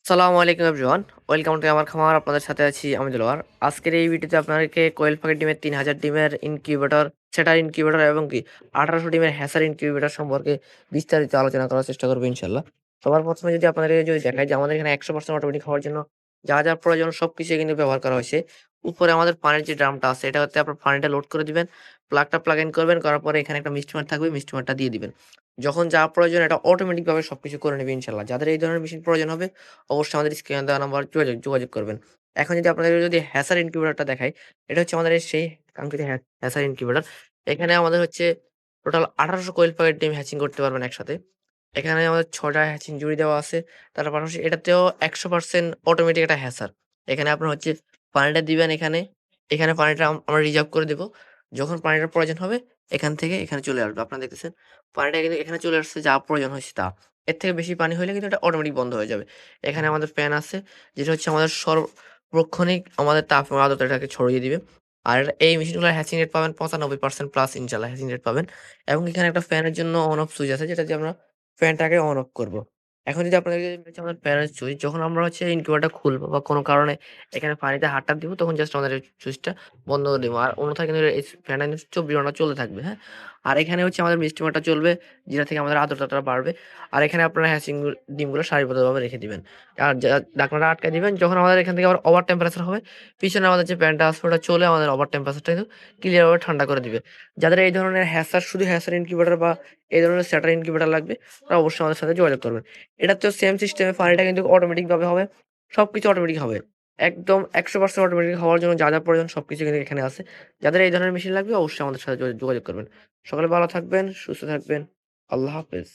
সালামু আলাইকুম everyone, welcome to আমার খামার। আপনাদের সাথে আছি আমি দেলোয়ার। আজকের এই ভিডিওতে আপনাদেরকে কোয়েল পাখির ডিমের ৩,০০০ ডিমের ইনকিউবেটর, সেটার ইনকিউবেটর এবং কি ১৮০০ ডিমের হ্যাসার ইনকিউবেটর সম্পর্কে বিস্তারিত আলোচনা করার চেষ্টা করবো ইনশাল্লাহ। সবার প্রথমে যদি আপনাদেরকে যদি দেখায় যে আমাদের এখানে ১০০% অটোমেটিক হওয়ার জন্য যা প্রয়োজন সবকিছুই কিন্তু ব্যবহার করা হয়েছে। উপরে আমাদের পানির যে ড্রামটা আছে এটা হচ্ছে আপনার পানিটা লোড করে দিবেন, প্লাগটা প্লাগ ইন করবেন, করার পরে এখানে একটা মিস্টমার থাকবে, মিস্টমারটা দিয়ে দিবেন। যখন যা প্রয়োজন এটা অটোমেটিকভাবে সবকিছু করে নেবে ইনশাল্লাহ। যাদের এই ধরনের মেশিন প্রয়োজন হবে অবশ্যই আমাদের স্ক্রিনে দেওয়া নাম্বার যোগাযোগ করবেন। এখন যদি আপনাদের যদি হ্যাসার ইনকিউবেটরটা দেখাই, এটা হচ্ছে আমাদের সেই কাঙ্ক্ষিত হ্যাসার ইনকিউবেটর। এখানে আমাদের হচ্ছে টোটাল ১৮০০ কোয়েল পাখির ডিম হ্যাচিং করতে পারবেন একসাথে। এখানে আমাদের ৬ টা হ্যাচিং জুড়ি দেওয়া আছে। তার পাশাপাশি এটাতেও ১০০% অটোমেটিক একটা হ্যাচার। এখানে আপনার হচ্ছে পানিটা দিবেন এখানে, এখানে পানিটা আমরা রিজার্ভ করে দেব। যখন পানিটার প্রয়োজন হবে এখান থেকে এখানে চলে আসবে। আপনারা দেখতেছেন পানিটা কিন্তু এখানে চলে আসছে, যা প্রয়োজন হয়েছে তা। এর থেকে বেশি পানি হইলে কিন্তু এটা অটোমেটিক বন্ধ হয়ে যাবে। এখানে আমাদের ফ্যান আছে, যেটা হচ্ছে আমাদের সর্বক্ষণিক আমাদের তাপ এবং আর্দ্রতাটাকে ছড়িয়ে দিবে। আর এই মেশিনগুলোর হ্যাচিং রেট পাবেন ৯৫% প্লাস ইনশাআল্লাহ হ্যাচিং রেট পাবেন। এবং এখানে একটা ফ্যানের জন্য অন অফ সুইচ আছে, যেটা দিয়ে আমরা ফ্যানটাকে অন অফ করব। এখন যদি আপনাদেরকে হচ্ছে আমাদের ফ্যানের সুইচ, যখন আমরা হচ্ছে ইনকিউবেটরটা খুলবো বা কোনো কারণে এখানে পানিতে হাতটা দিব, তখন জাস্ট আমাদের এই সুইচটা বন্ধ করে দিব। আর অন্যথায় কিন্তু এই ফ্যানটা কিন্তু ২৪ ঘন্টা চলতে থাকবে, হ্যাঁ? আর এখানে হচ্ছে আমাদের মিস্টিমারটা চলবে, যেটা থেকে আমাদের আর্দ্রতাটা বাড়বে। আর এখানে আপনারা হ্যাচিং ডিমগুলো সারিবদ্ধভাবে রেখে দিবেন। আর ঢাকনাটা আটকায় দিবেন। যখন আমাদের এখান থেকে আবার ওভার টেম্পারেচার হবে, পিছনে আমাদের যে ফ্যানটা আছে ওটা চলে আমাদের ওভার টেম্পারেচারটা কিন্তু ক্লিয়ারভাবে ঠান্ডা করে দিবে। যাদের এই ধরনের হ্যাসার, শুধু হ্যাসার ইনকিউবেটর বা এই ধরনের স্যাটার ইনকিউবেটর লাগবে, তারা অবশ্যই আমাদের সাথে যোগাযোগ করবেন। এটাতেও সেম সিস্টেমে পানিটা কিন্তু অটোমেটিক ভাবে হবে। সবকিছু অটোমেটিক হবে। একদম ১০০% অটোমেটিক হওয়ার জন্য যা প্রয়োজন সবকিছু কিন্তু এখানে আছে। যাদের এই ধরনের মেশিন লাগবে অবশ্যই আমাদের সাথে যোগাযোগ করবেন। সকলে ভালো থাকবেন, সুস্থ থাকবেন। আল্লাহ হাফেজ।